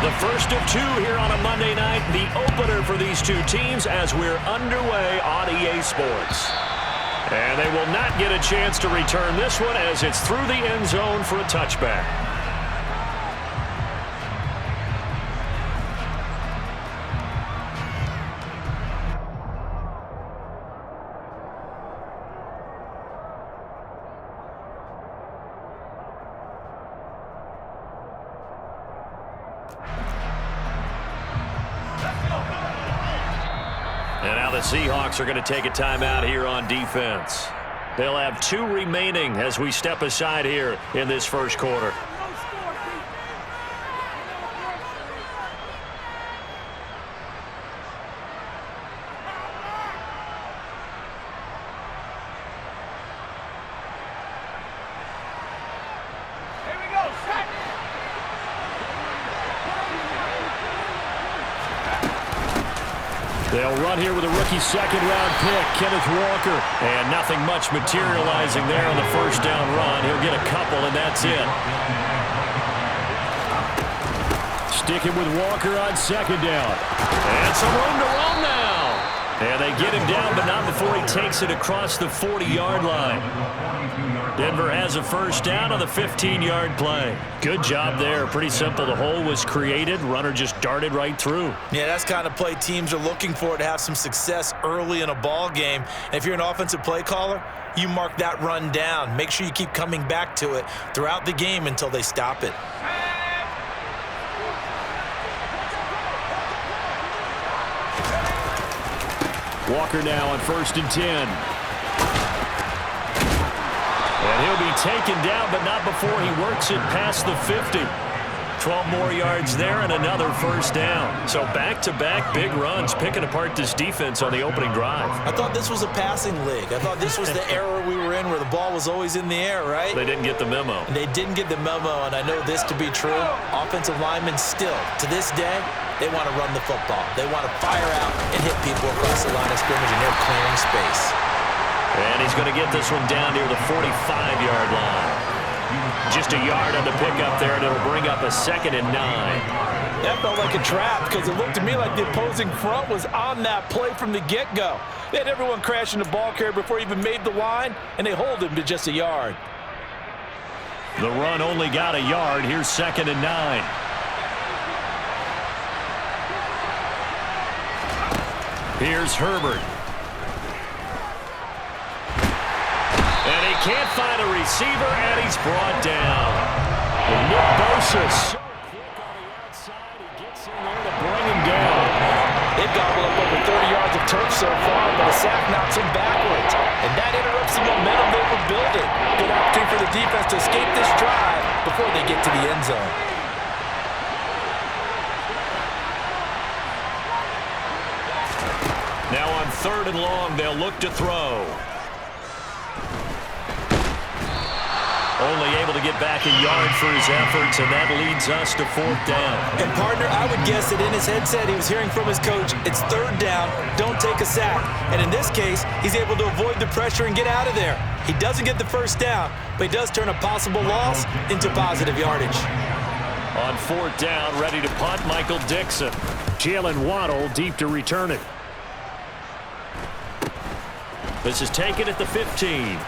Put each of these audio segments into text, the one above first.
The first of two here on a Monday night, the opener for these two teams as we're underway on EA Sports. And they will not get a chance to return this one as it's through the end zone for a touchback. And now the Seahawks are going to take a timeout here on defense. They'll have 2 remaining as we step aside here in this first quarter. They'll run here with a rookie second-round pick, Kenneth Walker. And nothing much materializing there on the first down run. He'll get a couple, and that's it. Sticking with Walker on second down. And some room to roam now. And they get him down, but not before he takes it across the 40-yard line. Denver has a first down on the 15-yard play. Good job there. Pretty simple. The hole was created. Runner just darted right through. Yeah, that's the kind of play teams are looking for to have some success early in a ball game. And if you're an offensive play caller, you mark that run down. Make sure you keep coming back to it throughout the game until they stop it. Walker now on 1st and 10. And he'll be taken down, but not before he works it past the 50. 12 more yards there and another first down. So back-to-back big runs, picking apart this defense on the opening drive. I thought this was a passing league. I thought this was the era we were in where the ball was always in the air, right? They didn't get the memo. And they didn't get the memo, and I know this to be true. Offensive linemen still, to this day, they want to run the football. They want to fire out and hit people across the line of scrimmage, and they're clearing space. And he's going to get this one down near the 45-yard line. Just a yard on the pickup there, and it'll bring up a 2nd and 9. That felt like a trap because it looked to me like the opposing front was on that play from the get-go. They had everyone crashing the ball carrier before he even made the line, and they hold him to just a yard. The run only got a yard. Here's 2nd and 9. Here's Herbert. And he can't find a receiver, and he's brought down. And Nick Bosa so quick on the outside. He gets in there to bring him down. They've gobbled up over 30 yards of turf so far, but a sack knocks him backwards. And that interrupts the momentum they were building. Good opportunity for the defense to escape this drive before they get to the end zone. Now on 3rd and long, they'll look to throw. Only able to get back a yard for his efforts, and that leads us to 4th down. And, partner, I would guess that in his headset he was hearing from his coach, it's 3rd down, don't take a sack. And in this case, he's able to avoid the pressure and get out of there. He doesn't get the first down, but he does turn a possible loss into positive yardage. On 4th down, ready to punt, Michael Dixon. Jalen Waddle deep to return it. This is taken at the 15.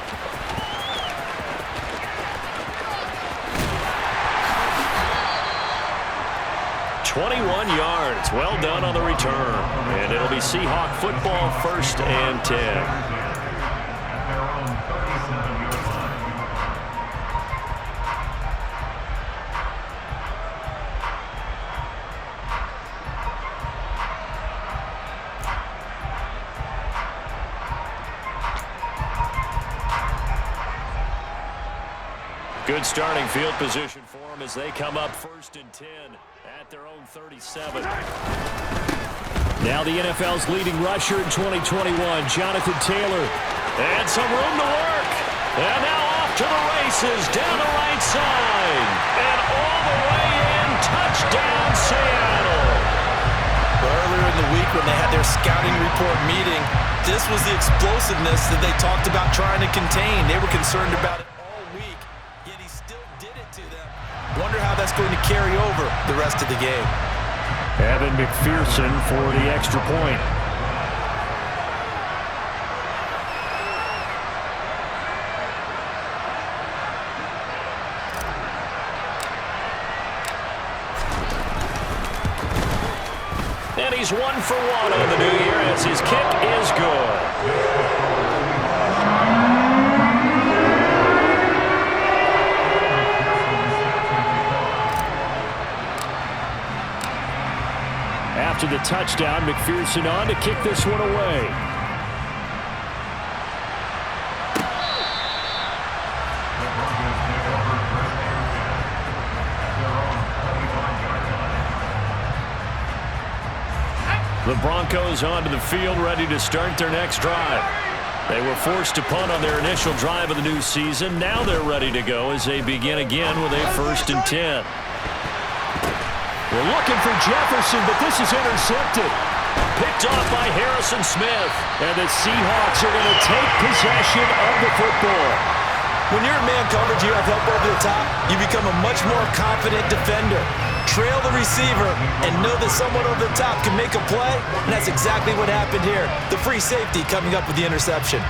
"21 yards. Well done on the return. And it'll be Seahawk football, 1st and 10. Good starting field position for them as they come up 1st and 10 at their own 37. Now the NFL's leading rusher in 2021, Jonathan Taylor. And some room to work. And now off to the races down the right side. And all the way in, touchdown Seattle. Earlier in the week when they had their scouting report meeting, this was the explosiveness that they talked about trying to contain. They were concerned about it all week, yet he still did it to them. Wonder how that's going to carry over the rest of the game. Evan McPherson for the extra point. And he's 1 for 1 on the new year as his kick is good. After the touchdown, McPherson on to kick this one away. The Broncos onto the field, ready to start their next drive. They were forced to punt on their initial drive of the new season. Now they're ready to go as they begin again with a 1st and 10. We're looking for Jefferson, but this is intercepted. Picked off by Harrison Smith. And the Seahawks are going to take possession of the football. When you're in man coverage, you have help over the top, you become a much more confident defender. Trail the receiver and know that someone over the top can make a play, and that's exactly what happened here. The free safety coming up with the interception.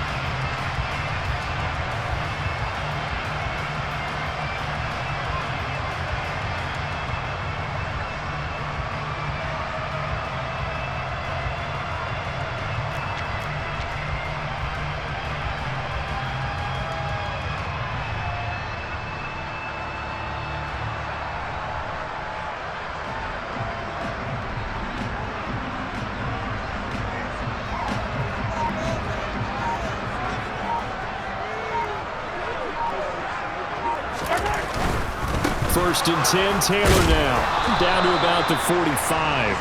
First and 10, Taylor now. Down to about the 45.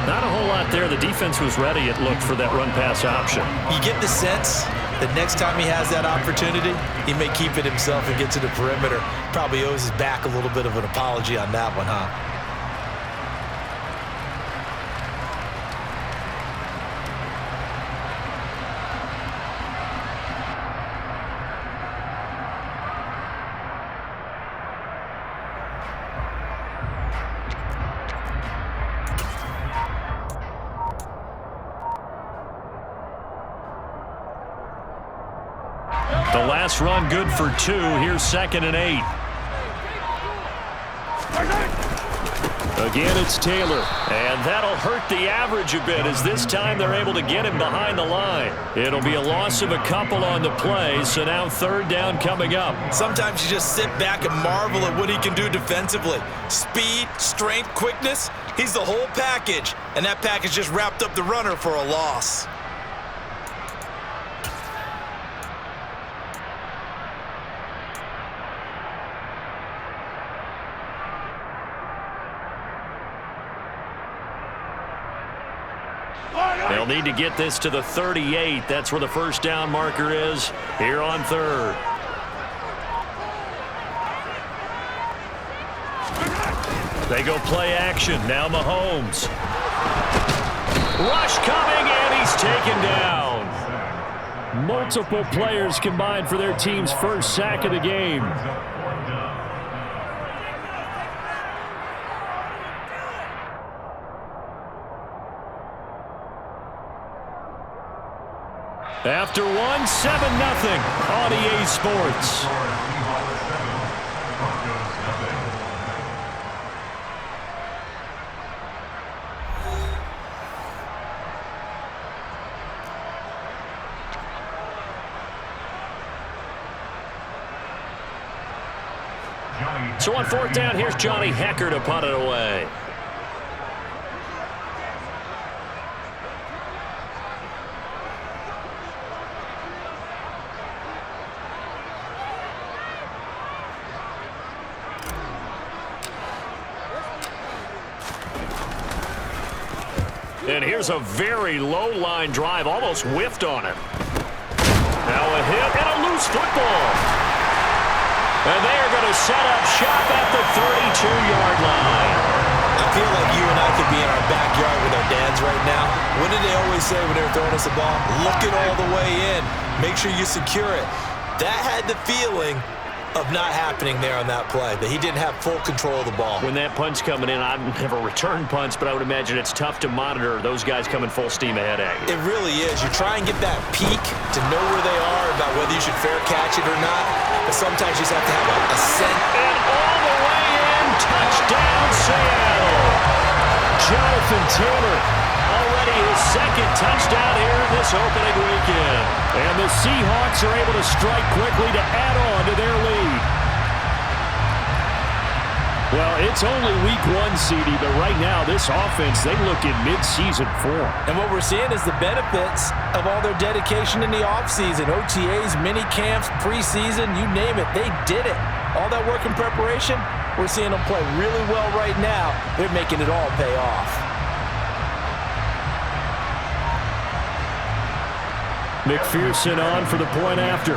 Not a whole lot there. The defense was ready, it looked, for that run-pass option. You get the sense that next time he has that opportunity, he may keep it himself and get to the perimeter. Probably owes his back a little bit of an apology on that one, huh? The last run good for 2. Here's 2nd and 8. Again, it's Taylor. And that'll hurt the average a bit as this time they're able to get him behind the line. It'll be a loss of a couple on the play, so now 3rd down coming up. Sometimes you just sit back and marvel at what he can do defensively. Speed, strength, quickness, he's the whole package. And that package just wrapped up the runner for a loss. They'll need to get this to the 38. That's where the 1st down marker is here on 3rd. They go play action. Now Mahomes. Rush coming, and he's taken down. Multiple players combined for their team's first sack of the game. After 1, 7-0 on EA Sports. So on 4th down, here's Johnny Hekker to punt it away. And here's a very low-line drive, almost whiffed on it. Now a hit and a loose football. And they are going to set up shop at the 32-yard line. I feel like you and I could be in our backyard with our dads right now. What did they always say when they were throwing us the ball? Look it all the way in. Make sure you secure it. That had the feeling of not happening there on that play, that he didn't have full control of the ball. When that punch coming in, I've never returned punts, but I would imagine it's tough to monitor those guys coming full steam ahead at you. It really is. You try and get that peek to know where they are, about whether you should fair catch it or not, but sometimes you just have to have a scent. And all the way in, touchdown Seattle. Jonathan Taylor, already his second touchdown here this opening weekend. And the Seahawks are able to strike quickly to add on to their lead. Well, it's only week 1, CD, but right now this offense, they look in mid-season form. And what we're seeing is the benefits of all their dedication in the offseason. OTAs, mini camps, preseason, you name it, they did it. All that work and preparation, we're seeing them play really well right now. They're making it all pay off. McPherson on for the point after.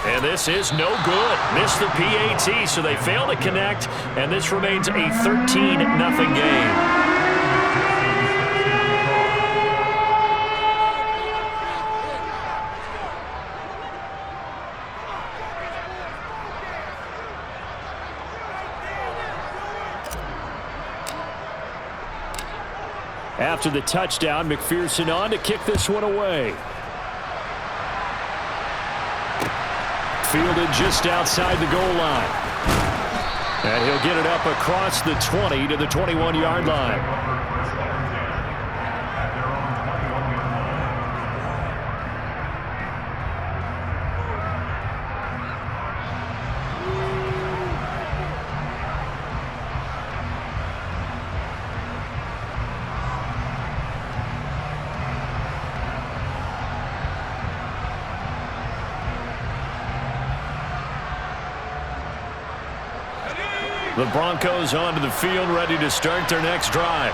And this is no good. Missed the PAT, so they fail to connect, and this remains a 13-0 game. After the touchdown, McPherson on to kick this one away. Fielded just outside the goal line. And he'll get it up across the 20 to the 21-yard line. The Broncos onto the field, ready to start their next drive.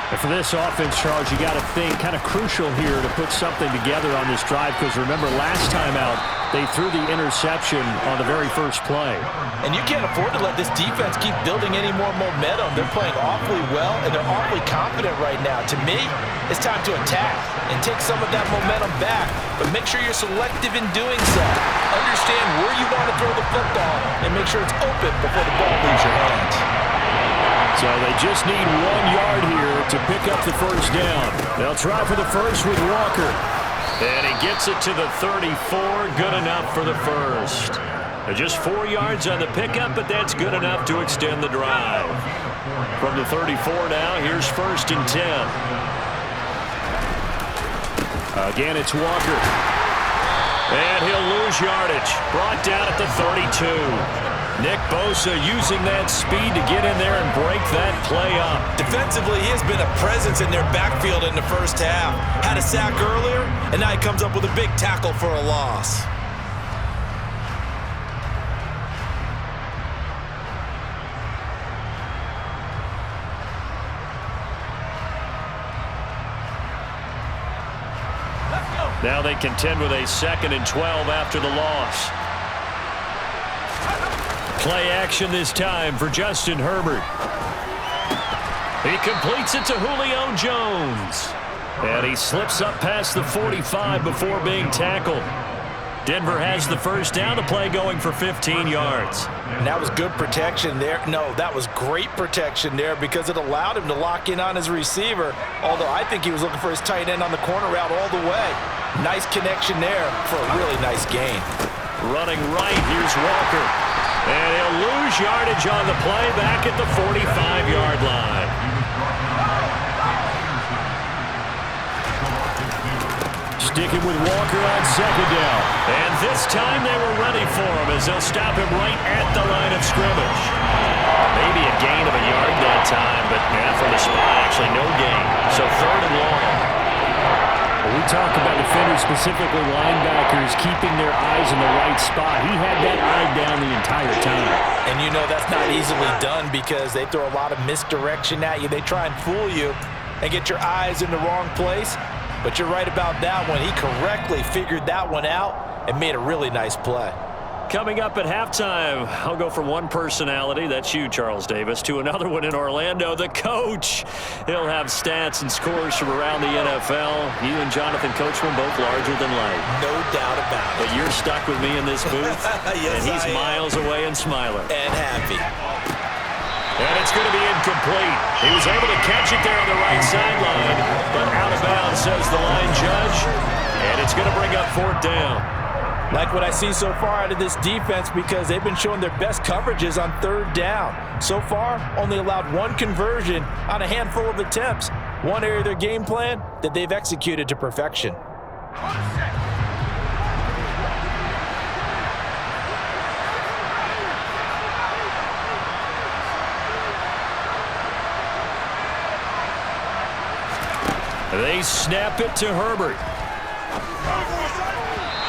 And for this offense, Charles, you got to think kind of crucial here to put something together on this drive, because remember, last time out, they threw the interception on the very first play. And you can't afford to let this defense keep building any more momentum. They're playing awfully well, and they're awfully confident right now. To me, it's time to attack and take some of that momentum back, but make sure you're selective in doing so. Understand where you want to throw the football and make sure it's open before the ball leaves your hands. So they just need 1 yard here to pick up the first down. They'll try for the first with Walker. And he gets it to the 34. Good enough for the first. Just 4 yards on the pickup, but that's good enough to extend the drive. From the 34 now, here's 1st and 10. Again, it's Walker. And he'll lose yardage. Brought down at the 32. Nick Bosa using that speed to get in there and break that play up. Defensively, he has been a presence in their backfield in the first half. Had a sack earlier, and now he comes up with a big tackle for a loss. Now they contend with a 2nd and 12 after the loss. Play action this time for Justin Herbert. He completes it to Julio Jones. And he slips up past the 45 before being tackled. Denver has the first down, the play going for 15 yards. And that was good protection there. No, that was great protection there because it allowed him to lock in on his receiver, although I think he was looking for his tight end on the corner route all the way. Nice connection there for a really nice gain. Running right, here's Walker. And he'll lose yardage on the play back at the 45-yard line. Sticking with Walker on 2nd down. And this time they were ready for him as they'll stop him right at the line of scrimmage. Maybe a gain of a yard that time, but from the spot, actually no gain. So 3rd and long. When we talk about defenders, specifically linebackers, keeping their eyes in the right spot, he had that eye down the entire time. And you know that's not easily done because they throw a lot of misdirection at you. They try and fool you and get your eyes in the wrong place. But you're right about that one. He correctly figured that one out and made a really nice play. Coming up at halftime, I'll go from one personality, that's you, Charles Davis, to another one in Orlando, the coach. He'll have stats and scores from around the NFL. You and Jonathan Coachman both larger than life. No doubt about it. But you're stuck with me in this booth, yes, and he's miles away and smiling. And happy. And it's going to be incomplete. He was able to catch it there on the right sideline, but out of bounds, says the line judge. And it's going to bring up 4th down. Like what I see so far out of this defense because they've been showing their best coverages on 3rd down. So far, only allowed 1 conversion on a handful of attempts. One area of their game plan that they've executed to perfection. They snap it to Herbert.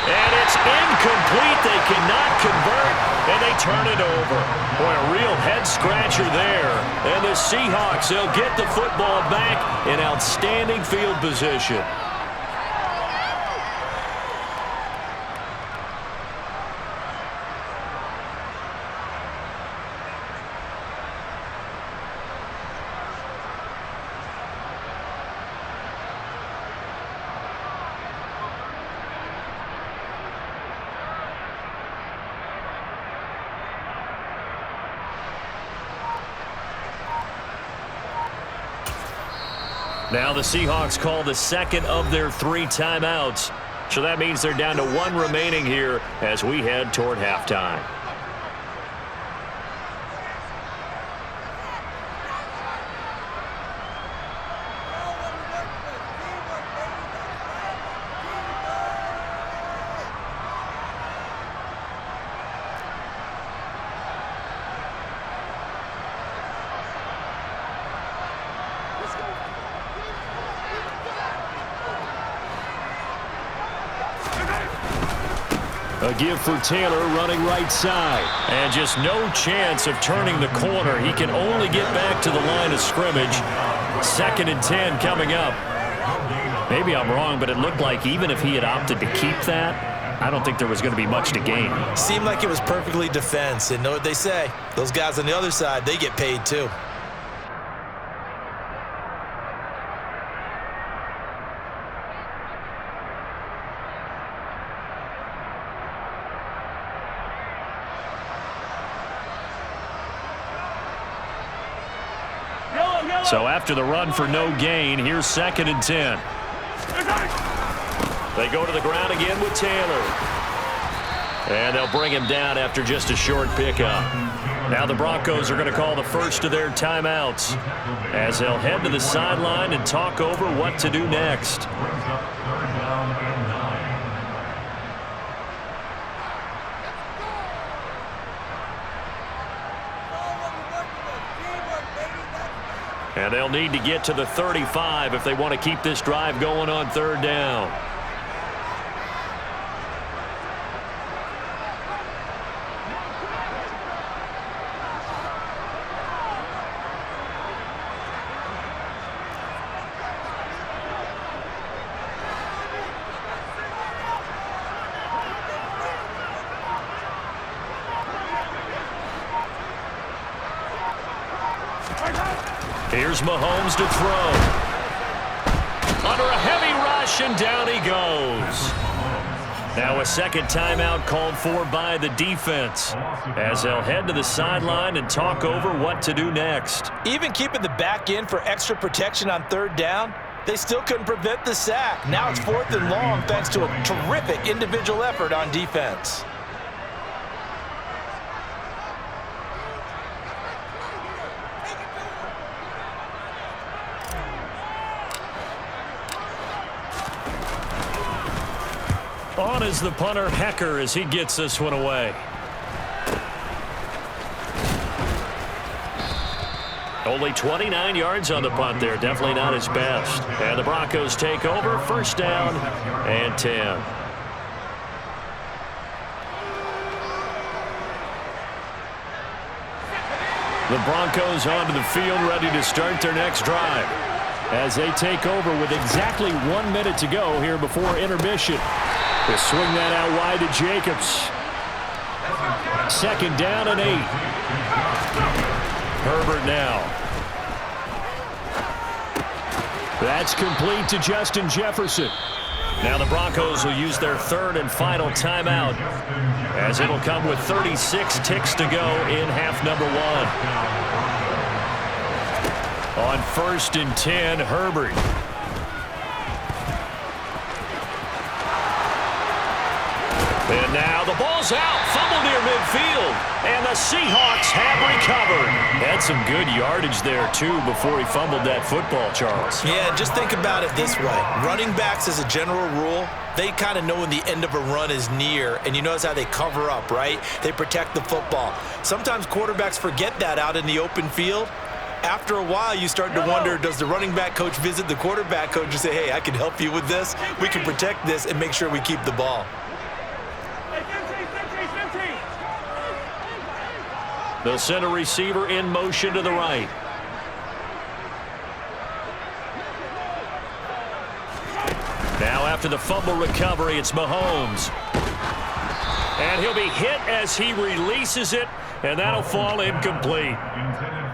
And it's incomplete. They cannot convert, and they turn it over. Boy, a real head-scratcher there. And the Seahawks, they'll get the football back in outstanding field position. Now the Seahawks call the second of their 3 timeouts. So that means they're down to 1 remaining here as we head toward halftime. A give for Taylor running right side. And just no chance of turning the corner. He can only get back to the line of scrimmage. 2nd and 10 coming up. Maybe I'm wrong, but it looked like even if he had opted to keep that, I don't think there was going to be much to gain. Seemed like it was perfectly defense. And know what they say? Those guys on the other side, they get paid too. So after the run for no gain, here's 2nd and 10. They go to the ground again with Taylor. And they'll bring him down after just a short pickup. Now the Broncos are going to call the first of their timeouts as they'll head to the sideline and talk over what to do next. And they'll need to get to the 35 if they want to keep this drive going on 3rd down. Here's Mahomes to throw. Under a heavy rush, and down he goes. Now a 2nd timeout called for by the defense as they'll head to the sideline and talk over what to do next. Even keeping the back in for extra protection on 3rd down, they still couldn't prevent the sack. Now it's 4th and long thanks to a terrific individual effort on defense. On is the punter, Hecker, as he gets this one away. Only 29 yards on the punt there. Definitely not his best. And the Broncos take over. 1st down and 10. The Broncos onto the field, ready to start their next drive as they take over with exactly 1 minute to go here before intermission. They swing that out wide to Jacobs. 2nd down and 8. Herbert now. That's complete to Justin Jefferson. Now the Broncos will use their 3rd and final timeout, as it'll come with 36 ticks to go in half number 1. On 1st and 10, Herbert. And now the ball's out. Fumble near midfield. And the Seahawks have recovered. Had some good yardage there, too, before he fumbled that football, Charles. Yeah, just think about it this way. Running backs, as a general rule, they kind of know when the end of a run is near, and you notice how they cover up, right? They protect the football. Sometimes quarterbacks forget that out in the open field. After a while, you start to wonder, does the running back coach visit the quarterback coach and say, hey, I can help you with this. We can protect this and make sure we keep the ball. They'll send a receiver in motion to the right. Now after the fumble recovery, it's Mahomes. And he'll be hit as he releases it, and that'll fall incomplete.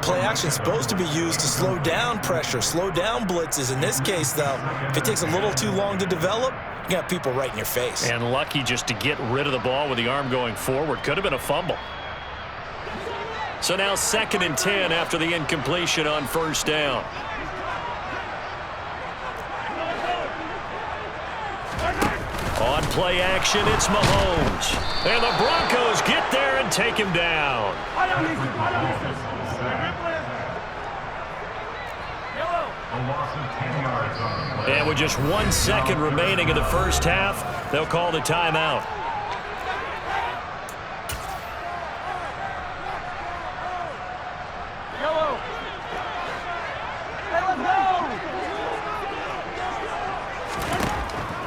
Play action's supposed to be used to slow down pressure, slow down blitzes. In this case, though, if it takes a little too long to develop, you got people right in your face. And lucky just to get rid of the ball with the arm going forward. Could have been a fumble. So now 2nd and 10 after the incompletion on 1st down. On play action, it's Mahomes. And the Broncos get there and take him down. And with just 1 second remaining in the first half, they'll call the timeout.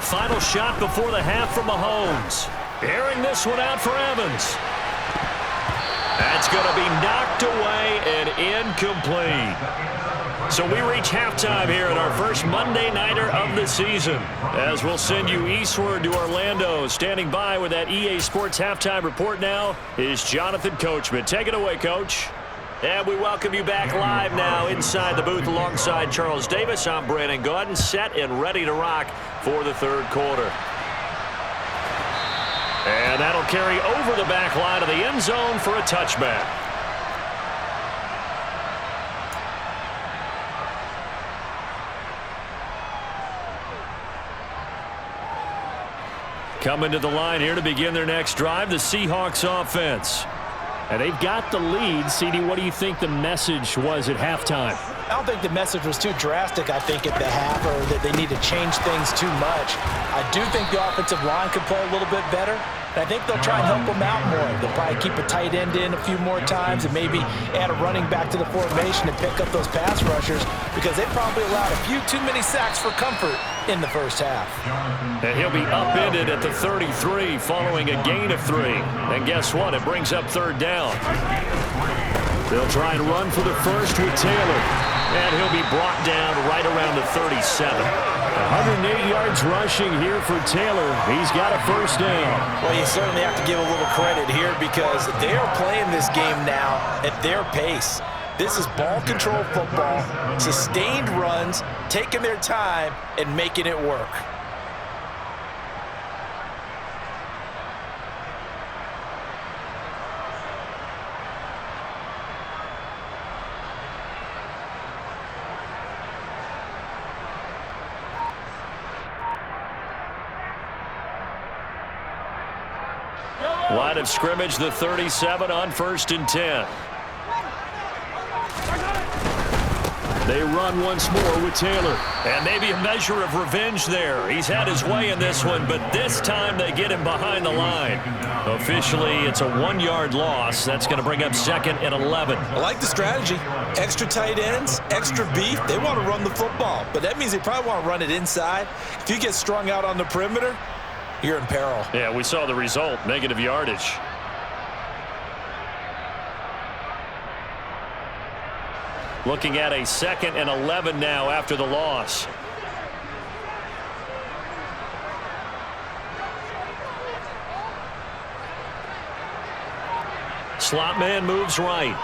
Final shot before the half from Mahomes. Airing this one out for Evans. That's going to be knocked away and incomplete. So we reach halftime here at our first Monday Nighter of the season, as we'll send you eastward to Orlando. Standing by with that EA Sports halftime report now is Jonathan Coachman. Take it away, Coach. And we welcome you back live now inside the booth alongside Charles Davis. I'm Brandon Gaudin, set and ready to rock for the 3rd quarter. And that'll carry over the back line of the end zone for a touchback. Coming to the line here to begin their next drive, the Seahawks offense. And they've got the lead. CD, what do you think the message was at halftime? I don't think the message was too drastic, I think, at the half, or that they need to change things too much. I do think the offensive line could play a little bit better. And I think they'll try and help them out more. They'll probably keep a tight end in a few more times and maybe add a running back to the formation and pick up those pass rushers, because they probably allowed a few too many sacks for comfort in the first half. And he'll be upended at the 33 following a gain of 3. And guess what? It brings up 3rd down. They'll try and run for the first with Taylor. And he'll be brought down right around the 37. 108 yards rushing here for Taylor. He's got a 1st down. Well, you certainly have to give a little credit here, because they are playing this game now at their pace. This is ball control football, sustained runs, taking their time and making it work. Line of scrimmage, the 37 on 1st and 10. They run once more with Taylor. And maybe a measure of revenge there. He's had his way in this one, but this time they get him behind the line. Officially, it's a 1-yard loss. That's going to bring up 2nd and 11. I like the strategy. Extra tight ends, extra beef. They want to run the football, but that means they probably want to run it inside. If you get strung out on the perimeter, you're in peril. Yeah, we saw the result, negative yardage. Looking at a 2nd and 11 now after the loss. Slot man moves right.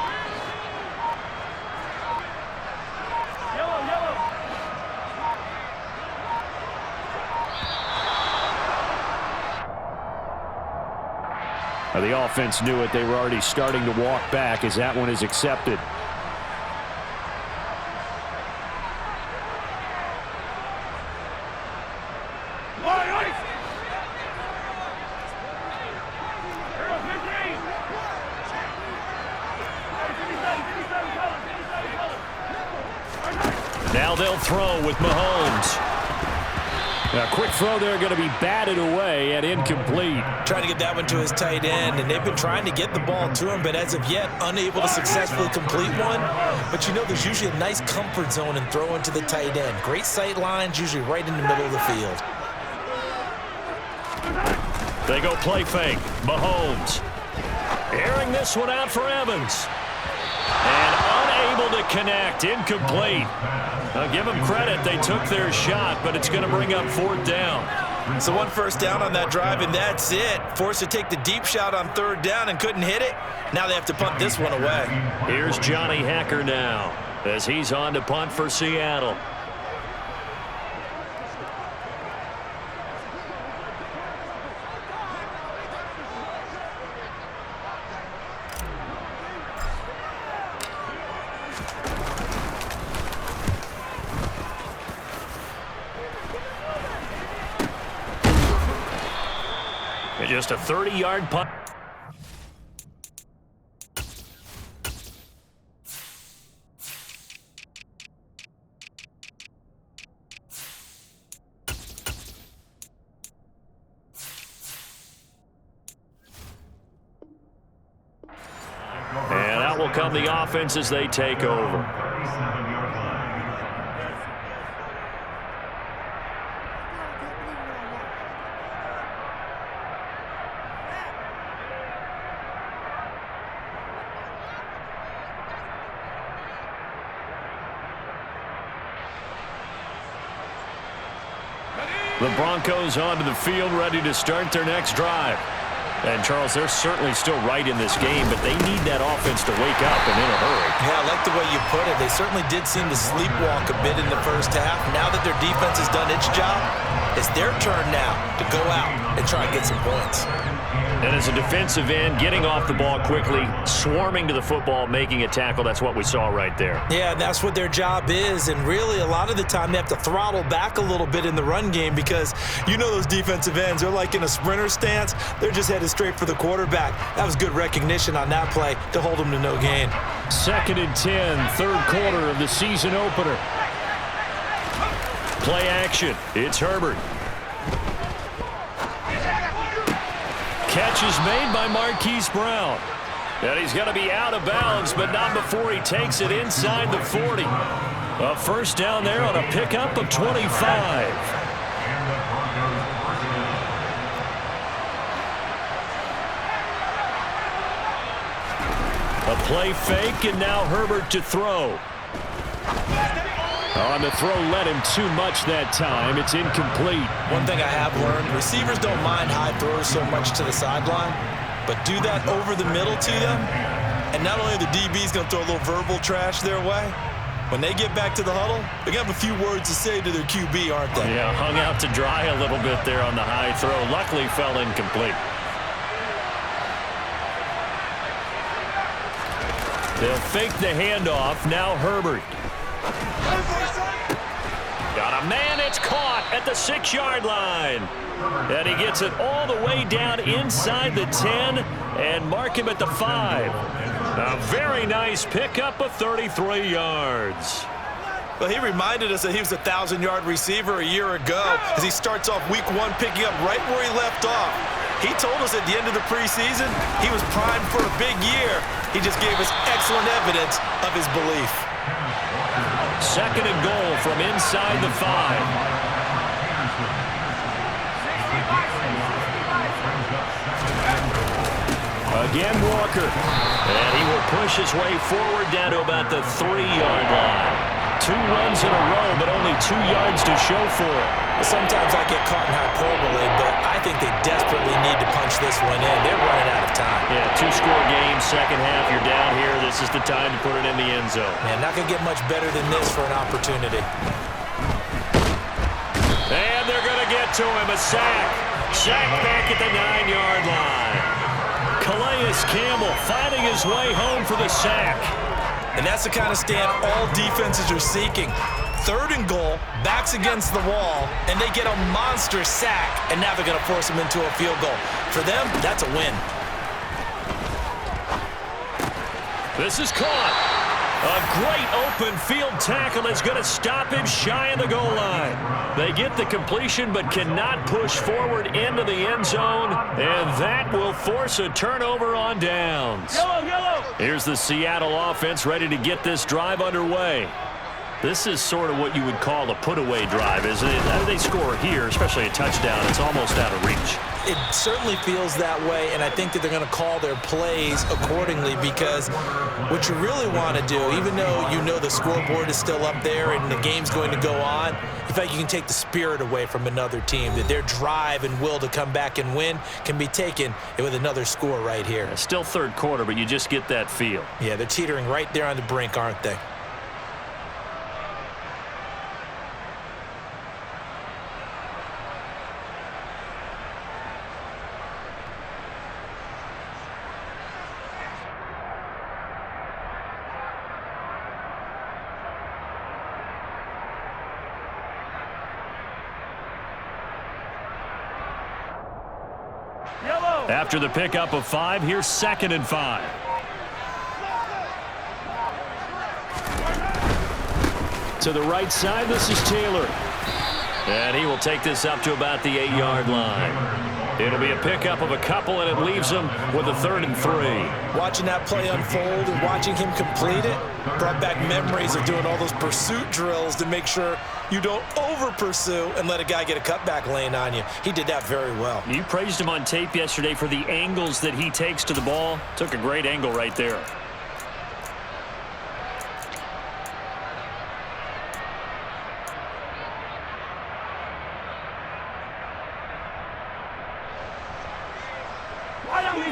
The offense knew it. They were already starting to walk back as that one is accepted. Now they'll throw with Mahomes. A quick throw there going to be batted away and incomplete. Trying to get that one to his tight end, and they've been trying to get the ball to him, but as of yet, unable to successfully complete one. But you know there's usually a nice comfort zone in throwing to the tight end. Great sight lines, usually right in the middle of the field. They go play fake. Mahomes. Airing this one out for Evans. And unable to connect. Incomplete. I'll give them credit. They took their shot, but it's going to bring up 4th down. So 1 first down on that drive, and that's it. Forced to take the deep shot on 3rd down and couldn't hit it. Now they have to punt this one away. Here's Johnny Hekker now as he's on to punt for Seattle. Just a 30-yard punt. And out will come the offense as they take over. The Broncos onto the field, ready to start their next drive. And, Charles, they're certainly still right in this game, but they need that offense to wake up and in a hurry. Yeah, I like the way you put it. They certainly did seem to sleepwalk a bit in the first half. Now that their defense has done its job, it's their turn now to go out and try and get some points. And as a defensive end, getting off the ball quickly, swarming to the football, making a tackle, that's what we saw right there. Yeah, and that's what their job is. And really, a lot of the time, they have to throttle back a little bit in the run game because you know those defensive ends, they're like in a sprinter stance. They're just headed straight for the quarterback. That was good recognition on that play to hold them to no gain. 2nd and 10, 3rd quarter of the season opener. Play action. It's Herbert. Catch is made by Marquise Brown. And he's going to be out of bounds, but not before he takes it inside the 40. A first down there on a pickup of 25. A play fake, and now Herbert to throw. On the throw, led him too much that time. It's incomplete. One thing I have learned, receivers don't mind high throws so much to the sideline, but do that over the middle to them, and not only are the DBs going to throw a little verbal trash their way, when they get back to the huddle, they're going to have a few words to say to their QB, aren't they? Yeah, hung out to dry a little bit there on the high throw. Luckily fell incomplete. They'll fake the handoff. Now Herbert. Got a man, it's caught at the 6-yard line. And he gets it all the way down inside the 10 and mark him at the 5. A very nice pickup of 33 yards. Well, he reminded us that he was a 1,000-yard receiver a year ago as he starts off week 1 picking up right where he left off. He told us at the end of the preseason he was primed for a big year. He just gave us excellent evidence of his belief. 2nd and goal from inside the 5. Again, Walker. And he will push his way forward down to about the 3-yard line. 2 runs in a row, but only 2 yards to show for it. Sometimes I get caught in hyperbole, but I think they desperately need to punch this one in. They're running out of time. Yeah, 2-score game, second half, you're down here. This is the time to put it in the end zone. Man, not going to get much better than this for an opportunity. And they're going to get to him, a sack. Sack back at the 9-yard line. Calais Campbell finding his way home for the sack. And that's the kind of stand all defenses are seeking. 3rd and goal, backs against the wall, and they get a monster sack, and now they're going to force him into a field goal. For them, that's a win. This is caught. A great open field tackle is going to stop him shy of the goal line. They get the completion but cannot push forward into the end zone, and that will force a turnover on downs. Here's the Seattle offense ready to get this drive underway. This is sort of what you would call a put-away drive, isn't it? How do they score here, especially a touchdown? It's almost out of reach. It certainly feels that way, and I think that they're going to call their plays accordingly, because what you really want to do, even though you know the scoreboard is still up there and the game's going to go on, in fact, you can take the spirit away from another team, that their drive and will to come back and win can be taken with another score right here. Still 3rd quarter, but you just get that feel. Yeah, they're teetering right there on the brink, aren't they? After the pickup of 5, here's 2nd and 5. To the right side, this is Taylor. And he will take this up to about the 8-yard line. It'll be a pickup of a couple, and it leaves him with a 3rd and 3. Watching that play unfold and watching him complete it brought back memories of doing all those pursuit drills to make sure you don't over-pursue and let a guy get a cutback lane on you. He did that very well. You praised him on tape yesterday for the angles that he takes to the ball. Took a great angle right there.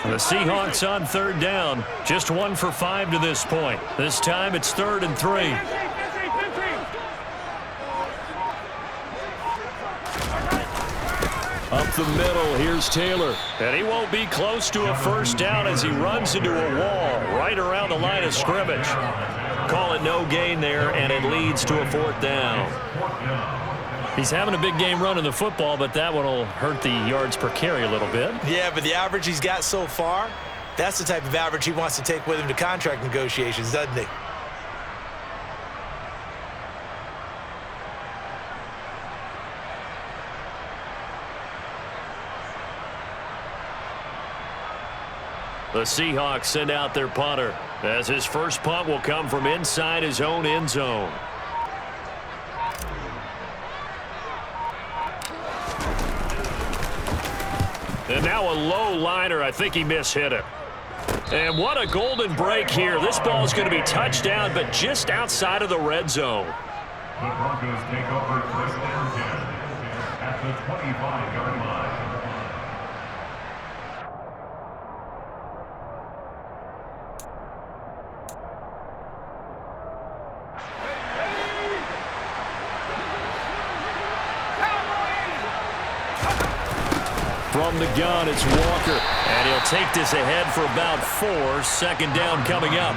The Seahawks on 3rd down. Just 1 for 5 to this point. This time it's 3rd and 3. Up the middle, here's Taylor. And he won't be close to a 1st down as he runs into a wall right around the line of scrimmage. Call it no gain there, and it leads to a 4th down. He's having a big game running the football, but that one will hurt the yards per carry a little bit. Yeah, but the average he's got so far, that's the type of average he wants to take with him to contract negotiations, doesn't he? The Seahawks send out their punter, as his first punt will come from inside his own end zone. And now a low liner. I think he mishit it. And what a golden break here. This ball is going to be touchdown, but just outside of the red zone. The Broncos take over 1st and 10 at the 25-yard line. From the gun, it's Walker. And he'll take this ahead for about 4. 2nd down coming up.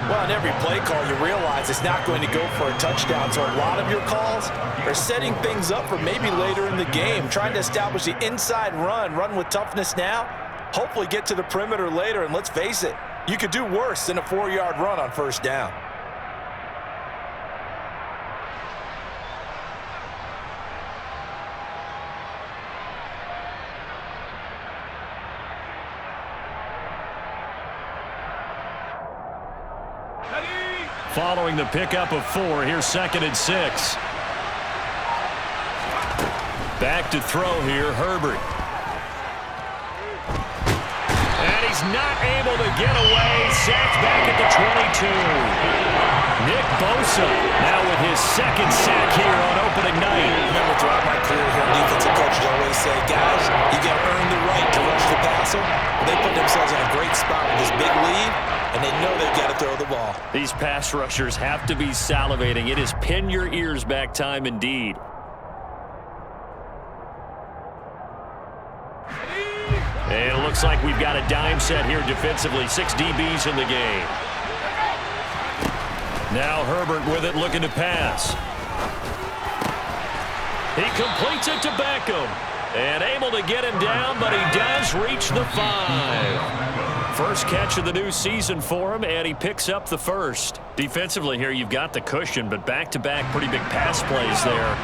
Well, on every play call, you realize it's not going to go for a touchdown. So a lot of your calls are setting things up for maybe later in the game, trying to establish the inside run with toughness now, hopefully get to the perimeter later. And let's face it, you could do worse than a 4-yard run on 1st down. Following the pickup of 4, here's 2nd and 6. Back to throw here, Herbert. And he's He's not able to get away. Sacked back at the 22. Nick Bosa now with his second sack here on opening night. Remember, throughout my career here, defensive coaches always say, guys, you got to earn the right to rush the passer. They put themselves in a great spot with this big lead, and they know they've got to throw the ball. These pass rushers have to be salivating. It is pin your ears back time indeed. And it looks like we've got a dime set here defensively. 6 DBs in the game. Now Herbert with it, looking to pass. He completes it to Beckham. And able to get him down, but he does reach the 5. First catch of the new season for him, and he picks up the first. Defensively here, you've got the cushion, but back-to-back pretty big pass plays there.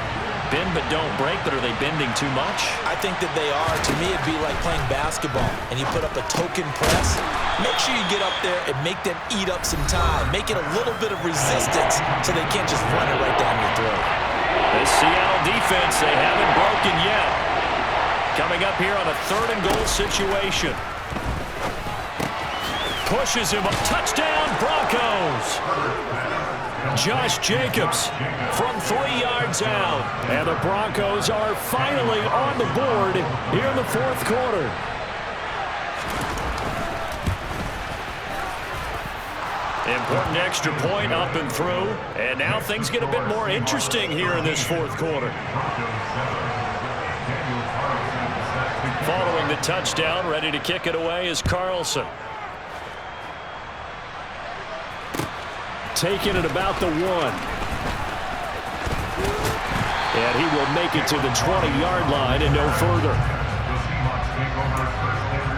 Bend but don't break, but are they bending too much? I think that they are. To me, it'd be like playing basketball, and you put up a token press. Make sure you get up there and make them eat up some time. Make it a little bit of resistance so they can't just run it right down your throat. This Seattle defense, they haven't broken yet. Coming up here on a 3rd and goal situation. Pushes him up. Touchdown, Broncos. Josh Jacobs from 3 yards out. And the Broncos are finally on the board here in the 4th quarter. Important extra point up and through. And now things get a bit more interesting here in this 4th quarter. Following the touchdown, ready to kick it away is Carlson. Taking it about the 1. And he will make it to the 20-yard line and no further. The Seahawks take over first and 10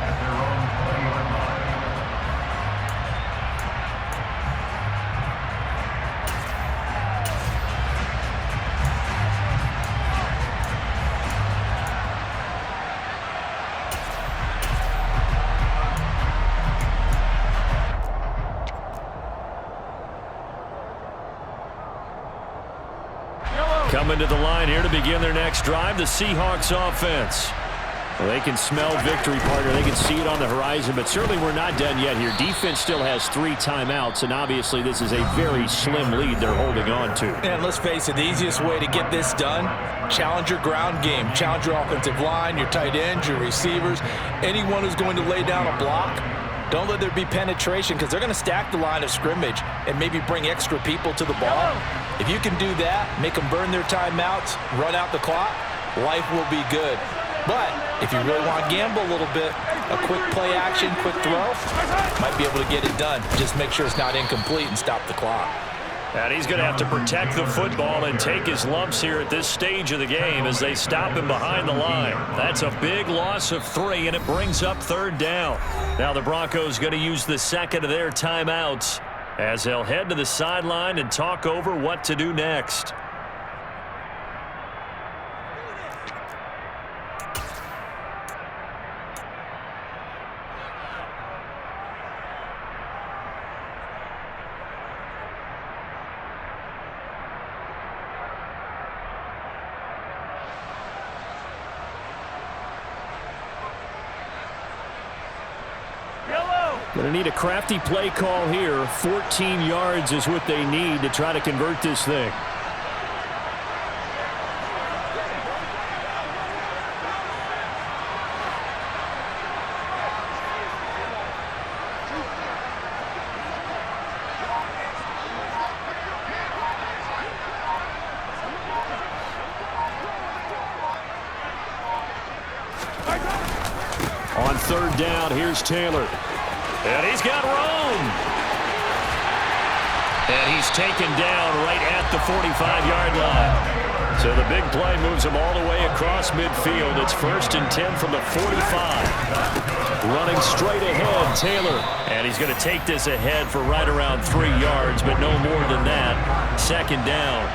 at their own 20-yard line. Coming to the line here to begin their next drive, the Seahawks offense. Well, they can smell victory, partner. They can see it on the horizon, but certainly we're not done yet here. Defense still has 3 timeouts, and obviously this is a very slim lead they're holding on to. And let's face it, the easiest way to get this done, challenge your ground game. Challenge your offensive line, your tight ends, your receivers, anyone who's going to lay down a block. Don't let there be penetration because they're going to stack the line of scrimmage and maybe bring extra people to the ball. If you can do that, make them burn their timeouts, run out the clock, life will be good. But if you really want to gamble a little bit, a quick play action, quick throw, might be able to get it done. Just make sure it's not incomplete and stop the clock. And he's going to have to protect the football and take his lumps here at this stage of the game as they stop him behind the line. That's a big loss of 3, and it brings up 3rd down. Now the Broncos going to use the second of their timeouts as they'll head to the sideline and talk over what to do next. Going to need a crafty play call here. 14 yards is what they need to try to convert this thing. On 3rd down, here's Taylor. And he's got room. And he's taken down right at the 45-yard line. So the big play moves him all the way across midfield. It's 1st and 10 from the 45. Running straight ahead, Taylor. And he's going to take this ahead for right around 3 yards, but no more than that. 2nd down.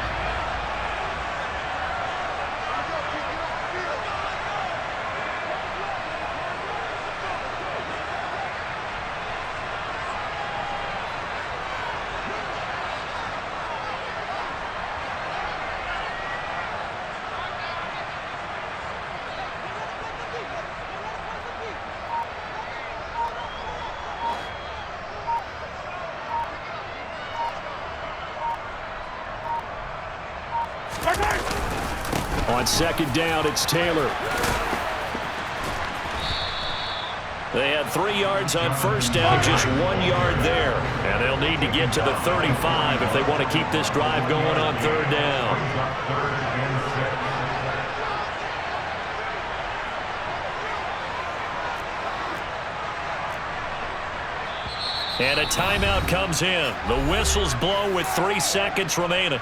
On second down, it's Taylor. They had 3 yards on first down, just 1 yard there. And they'll need to get to the 35 if they want to keep this drive going on third down. And a timeout comes in. The whistles blow with 3 seconds remaining.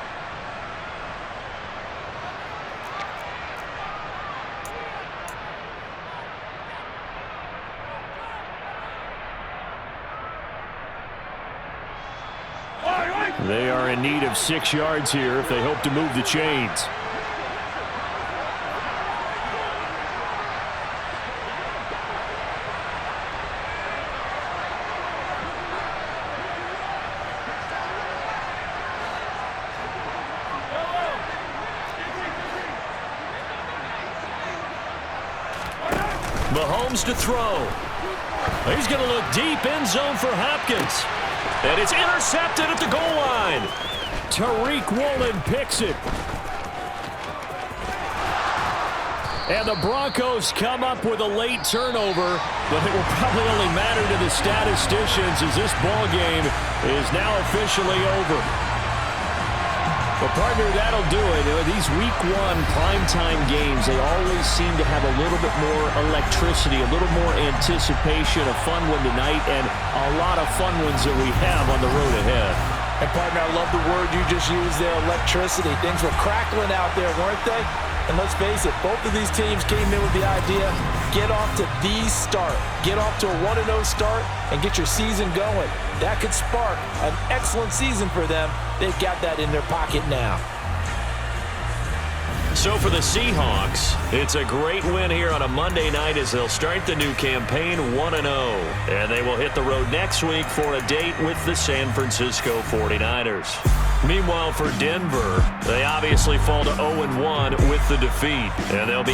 They are in need of 6 yards here if they hope to move the chains. Mahomes to throw. He's going to look deep, end zone for Hopkins. And it's intercepted at the goal line. Tariq Woolen picks it. And the Broncos come up with a late turnover, but it will probably only matter to the statisticians as this ball game is now officially over. Well, partner, that'll do it. These Week 1 primetime games, they always seem to have a little bit more electricity, a little more anticipation, a fun one tonight, and a lot of fun ones that we have on the road ahead. And, partner, I love the word you just used there, electricity. Things were crackling out there, weren't they? And let's face it, both of these teams came in with the idea, get off to the start. Get off to a 1-0 start and get your season going. That could spark an excellent season for them. They've got that in their pocket now. So for the Seahawks, it's a great win here on a Monday night as they'll start the new campaign 1-0. And they will hit the road next week for a date with the San Francisco 49ers. Meanwhile, for Denver, they obviously fall to 0-1 with the defeat. And they'll be